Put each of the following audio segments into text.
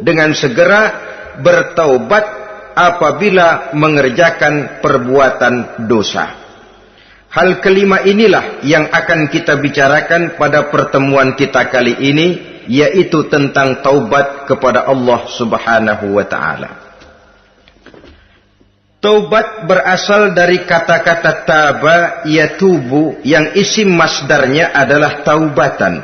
dengan segera bertaubat apabila mengerjakan perbuatan dosa. Hal kelima inilah yang akan kita bicarakan pada pertemuan kita kali ini, yaitu tentang taubat kepada Allah Subhanahu wa ta'ala. Taubat berasal dari kata-kata taba yatubu yang isim masdarnya adalah taubatan.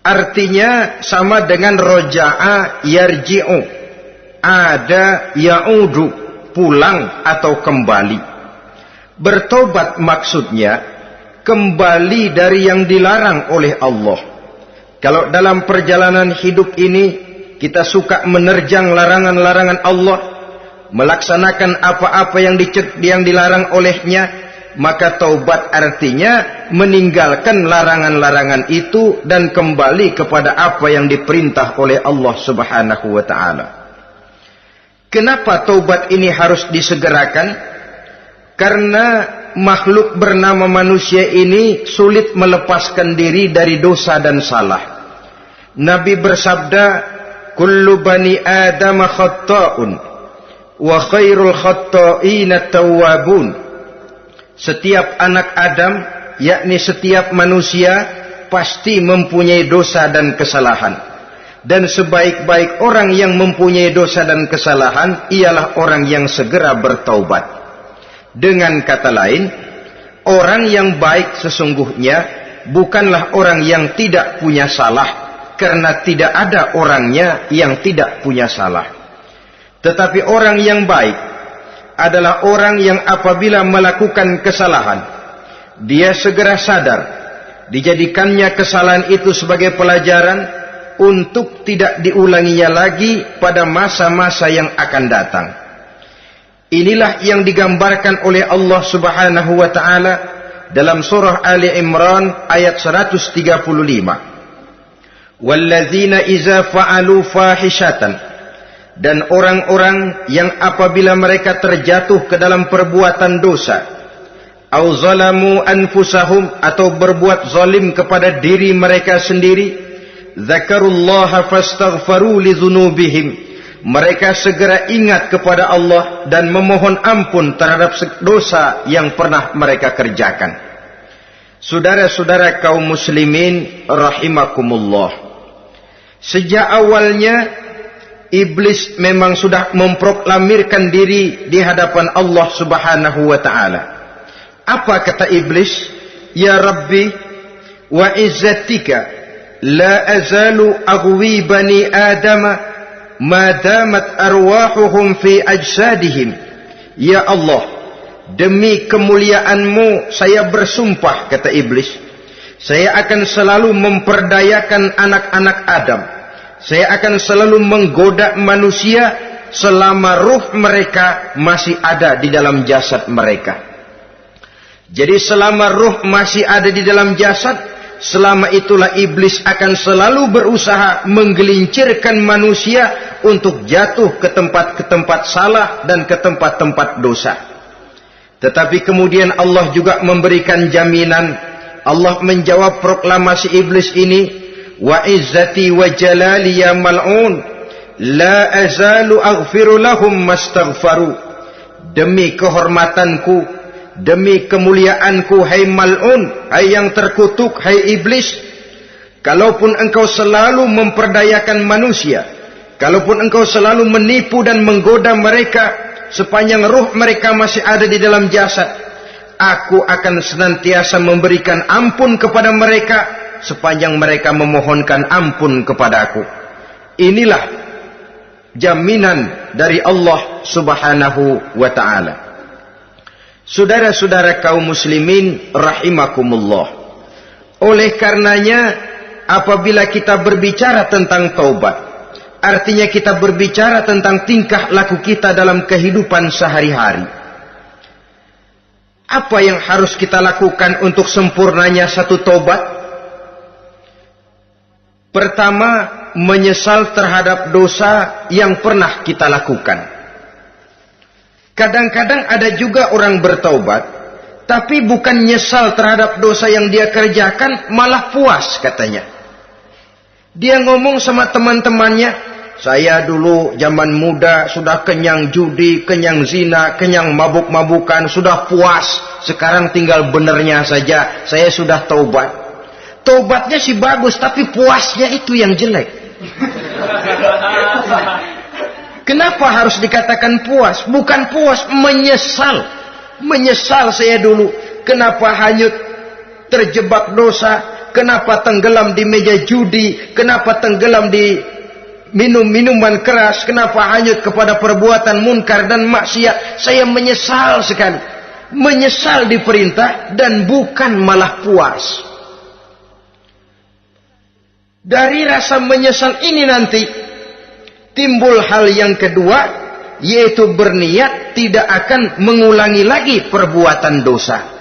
Artinya sama dengan roja'a yarji'u, ada ya'udu, pulang atau kembali. Bertobat maksudnya kembali dari yang dilarang oleh Allah. Kalau dalam perjalanan hidup ini kita suka menerjang larangan-larangan Allah, melaksanakan apa-apa yang dilarang olehnya, maka taubat artinya meninggalkan larangan-larangan itu dan kembali kepada apa yang diperintah oleh Allah Subhanahu wa ta'ala. Kenapa taubat ini harus disegerakan? Karena makhluk bernama manusia ini sulit melepaskan diri dari dosa dan salah. Nabi bersabda, kullu bani Adam khatta'un wa khairul khatta'ina tawwabun. Setiap anak Adam, yakni setiap manusia, pasti mempunyai dosa dan kesalahan. Dan sebaik-baik orang yang mempunyai dosa dan kesalahan ialah orang yang segera bertaubat. Dengan kata lain, orang yang baik sesungguhnya bukanlah orang yang tidak punya salah, karena tidak ada orangnya yang tidak punya salah. Tetapi orang yang baik adalah orang yang apabila melakukan kesalahan, dia segera sadar, dijadikannya kesalahan itu sebagai pelajaran untuk tidak diulanginya lagi pada masa-masa yang akan datang. Inilah yang digambarkan oleh Allah Subhanahu wa ta'ala dalam surah Ali Imran ayat 135. Walladzina iza fa'alu fahishatan, dan orang-orang yang apabila mereka terjatuh ke dalam perbuatan dosa, au zalamu anfusahum, atau berbuat zalim kepada diri mereka sendiri, dzakarullaha fastaghfaru lidzunubihim, mereka segera ingat kepada Allah dan memohon ampun terhadap dosa yang pernah mereka kerjakan. Saudara-saudara kaum muslimin rahimakumullah, sejak awalnya iblis memang sudah memproklamirkan diri di hadapan Allah Subhanahu wa ta'ala. Apa kata iblis? Ya Rabbi wa izzatika la azalu aghwi bani adama madamat arwahuhum fi ajsadihim. Ya Allah, demi kemuliaan-Mu saya bersumpah, kata iblis, saya akan selalu memperdayakan anak-anak Adam. Saya akan selalu menggoda manusia selama ruh mereka masih ada di dalam jasad mereka. Jadi selama ruh masih ada di dalam jasad, selama itulah iblis akan selalu berusaha menggelincirkan manusia untuk jatuh ke tempat-tempat salah dan ke tempat-tempat dosa. Tetapi kemudian Allah juga memberikan jaminan. Allah menjawab proklamasi iblis ini, wa izzati wa jalali ya mal'un la azalu aghfiru lahum mastaghfaru. Demi kehormatanku, demi kemuliaanku, hai mal'un, hai yang terkutuk, hai iblis, kalaupun engkau selalu memperdayakan manusia, kalaupun engkau selalu menipu dan menggoda mereka sepanjang ruh mereka masih ada di dalam jasad, aku akan senantiasa memberikan ampun kepada mereka sepanjang mereka memohonkan ampun kepadaku. Inilah jaminan dari Allah Subhanahu wa ta'ala. Saudara-saudara kaum muslimin rahimakumullah, oleh karenanya apabila kita berbicara tentang taubat, artinya kita berbicara tentang tingkah laku kita dalam kehidupan sehari-hari. Apa yang harus kita lakukan untuk sempurnanya satu taubat? Pertama, menyesal terhadap dosa yang pernah kita lakukan. Kadang-kadang ada juga orang bertaubat, tapi bukan nyesal terhadap dosa yang dia kerjakan, malah puas katanya. Dia ngomong sama teman-temannya, saya dulu zaman muda sudah kenyang judi, kenyang zina, kenyang mabuk-mabukan, sudah puas. Sekarang tinggal benernya saja, saya sudah taubat. Taubatnya sih bagus, tapi puasnya itu yang jelek. Kenapa harus dikatakan puas? Bukan puas, menyesal. Menyesal saya dulu. Kenapa hanyut terjebak dosa? Kenapa tenggelam di meja judi? Kenapa tenggelam di minum minuman keras? Kenapa hanyut kepada perbuatan munkar dan maksiat? Saya menyesal sekali. Menyesal diperintah dan bukan malah puas. Dari rasa menyesal ini nanti timbul hal yang kedua, yaitu berniat tidak akan mengulangi lagi perbuatan dosa.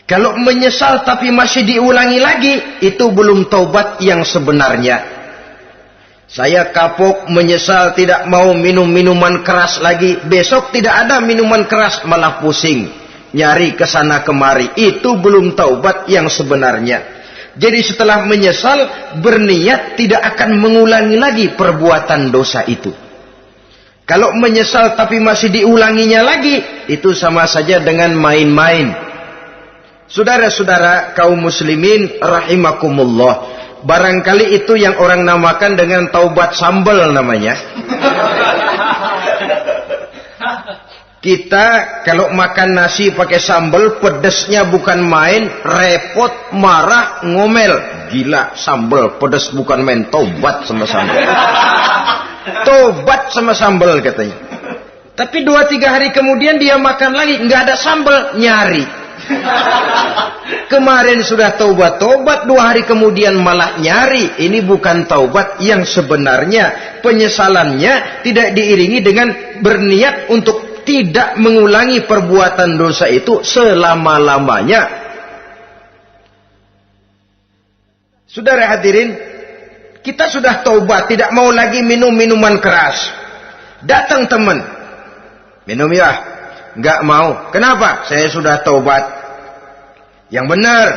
Kalau menyesal tapi masih diulangi lagi, itu belum taubat yang sebenarnya. Saya kapok, menyesal, tidak mau minum minuman keras lagi. Besok tidak ada minuman keras, malah pusing. Nyari kesana kemari. Itu belum taubat yang sebenarnya. Jadi setelah menyesal, berniat tidak akan mengulangi lagi perbuatan dosa itu. Kalau menyesal tapi masih diulanginya lagi, itu sama saja dengan main-main. Saudara-saudara kaum muslimin rahimakumullah. Barangkali itu yang orang namakan dengan taubat sambal namanya. Kita kalau makan nasi pakai sambal, pedesnya bukan main, repot, marah, ngomel. Gila, sambal pedes bukan main, taubat sama sambal. Taubat sama sambal katanya. Tapi 2-3 hari kemudian dia makan lagi, nggak ada sambal, nyari. Kemarin sudah taubat, 2 hari kemudian malah nyari. Ini bukan taubat yang sebenarnya. Penyesalannya tidak diiringi dengan berniat untuk tidak mengulangi perbuatan dosa itu selama-lamanya. Saudara hadirin, kita sudah taubat, tidak mau lagi minum minuman keras. Datang teman, minum ya? Nggak mau. Kenapa? Saya sudah taubat. Yang benar,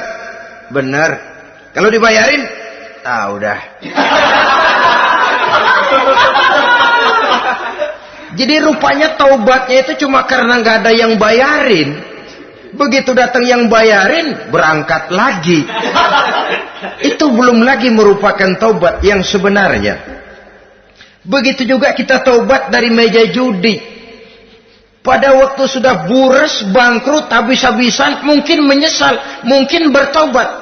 benar. Kalau dibayarin, udah. Jadi rupanya taubatnya itu cuma karena nggak ada yang bayarin. Begitu datang yang bayarin, berangkat lagi. Itu belum lagi merupakan taubat yang sebenarnya. Begitu juga kita taubat dari meja judi. Pada waktu sudah buras, bangkrut, habis-habisan, mungkin menyesal, mungkin bertobat.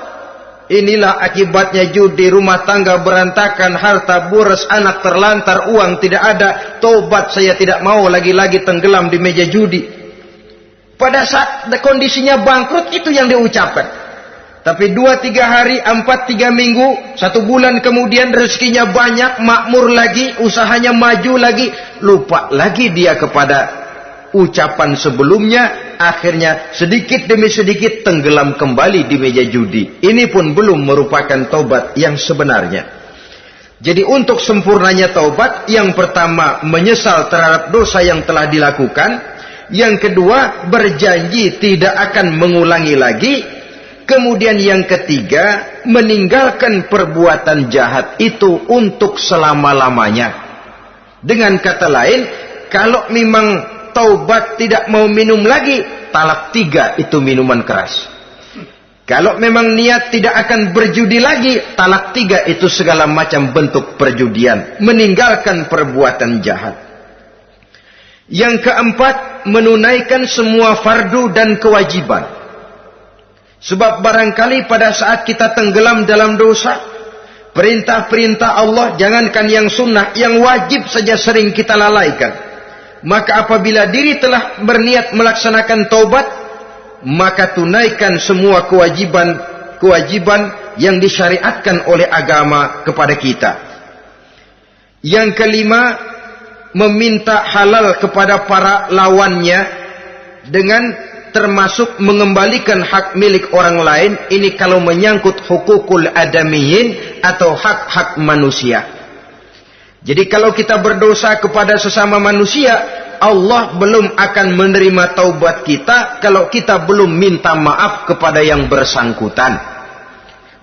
Inilah akibatnya judi, rumah tangga berantakan, harta buras, anak terlantar, uang tidak ada. Tobat, saya tidak mau lagi-lagi tenggelam di meja judi. Pada saat kondisinya bangkrut, itu yang diucapkan. Tapi 2-3 hari, 4-3 minggu, 1 bulan kemudian rezekinya banyak, makmur lagi, usahanya maju lagi, lupa lagi dia kepada ucapan sebelumnya, akhirnya sedikit demi sedikit tenggelam kembali di meja judi. Ini pun belum merupakan taubat yang sebenarnya. Jadi untuk sempurnanya taubat, yang pertama menyesal terhadap dosa yang telah dilakukan, yang kedua berjanji tidak akan mengulangi lagi, kemudian yang ketiga meninggalkan perbuatan jahat itu untuk selama-lamanya. Dengan kata lain, kalau memang taubat tidak mau minum lagi, talak 3 itu minuman keras. Kalau memang niat tidak akan berjudi lagi, talak 3 itu segala macam bentuk perjudian, meninggalkan perbuatan jahat. Yang keempat, menunaikan semua fardu dan kewajiban. Sebab barangkali pada saat kita tenggelam dalam dosa, perintah-perintah Allah, jangankan yang sunnah, yang wajib saja sering kita lalaikan. Maka apabila diri telah berniat melaksanakan taubat, maka tunaikan semua kewajiban yang disyariatkan oleh agama kepada kita. Yang kelima, meminta halal kepada para lawannya dengan termasuk mengembalikan hak milik orang lain. Ini kalau menyangkut hukukul adamiyin atau hak-hak manusia. Jadi kalau kita berdosa kepada sesama manusia, Allah belum akan menerima taubat kita kalau kita belum minta maaf kepada yang bersangkutan.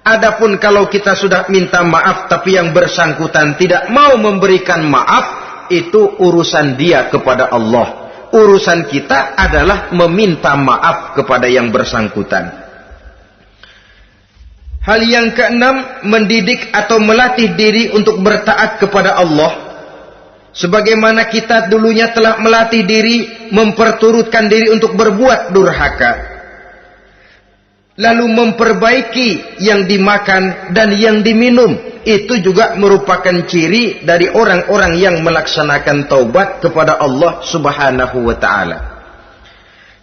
Adapun kalau kita sudah minta maaf tapi yang bersangkutan tidak mau memberikan maaf, itu urusan dia kepada Allah. Urusan kita adalah meminta maaf kepada yang bersangkutan. Hal yang keenam, mendidik atau melatih diri untuk bertaat kepada Allah. Sebagaimana kita dulunya telah melatih diri, memperturutkan diri untuk berbuat durhaka. Lalu memperbaiki yang dimakan dan yang diminum. Itu juga merupakan ciri dari orang-orang yang melaksanakan taubat kepada Allah Subhanahu wa ta'ala.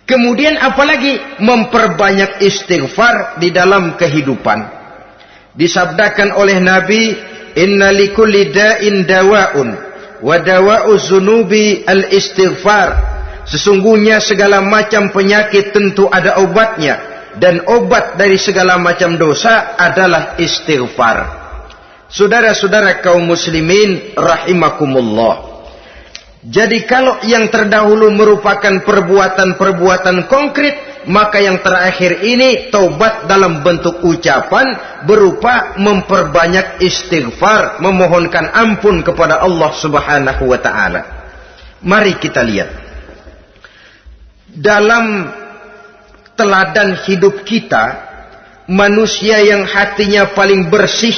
Kemudian apalagi memperbanyak istighfar di dalam kehidupan. Disabdakan oleh Nabi, inna likulli da'in dawa'un wa dawa'u zunubi al-istighfar. Sesungguhnya segala macam penyakit tentu ada obatnya, dan obat dari segala macam dosa adalah istighfar. Saudara-saudara kaum muslimin rahimakumullah. Jadi kalau yang terdahulu merupakan perbuatan-perbuatan konkret, maka yang terakhir ini taubat dalam bentuk ucapan berupa memperbanyak istighfar, memohonkan ampun kepada Allah Subhanahu wa ta'ala. Mari kita lihat dalam teladan hidup kita, manusia yang hatinya paling bersih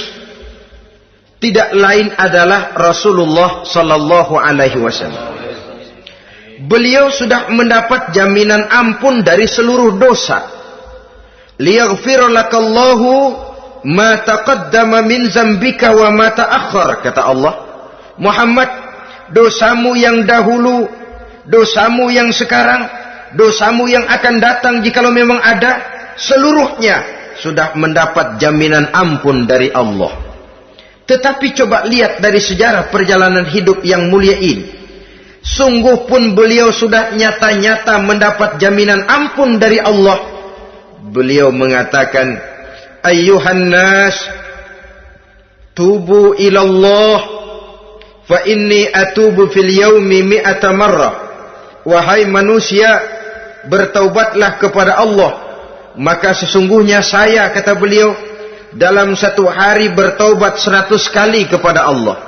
tidak lain adalah Rasulullah sallallahu alaihi wasallam. Beliau sudah mendapat jaminan ampun dari seluruh dosa. Liyaghfir lakallahu ma taqaddama min zambika wa ma ta'akhkhar, kata Allah. Muhammad, dosamu yang dahulu, dosamu yang sekarang, dosamu yang akan datang jikalau memang ada, seluruhnya sudah mendapat jaminan ampun dari Allah. Tetapi coba lihat dari sejarah perjalanan hidup yang mulia ini. Sungguh pun beliau sudah nyata-nyata mendapat jaminan ampun dari Allah. Beliau mengatakan, ayyuhan nas, tubu ilallah, fa inni atubu fil yaumi mi'ata marrah. Wahai manusia, bertaubatlah kepada Allah. Maka sesungguhnya saya, kata beliau, dalam satu hari bertaubat 100 kali kepada Allah.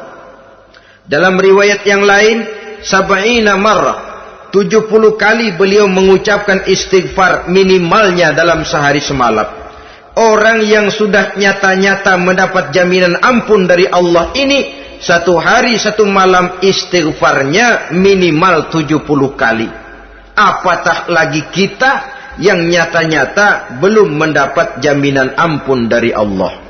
Dalam riwayat yang lain, sab'ina marrah, 70 kali beliau mengucapkan istighfar minimalnya dalam sehari semalam. Orang yang sudah nyata-nyata mendapat jaminan ampun dari Allah ini, satu hari satu malam istighfarnya minimal 70 kali. Apatah lagi kita yang nyata-nyata belum mendapat jaminan ampun dari Allah.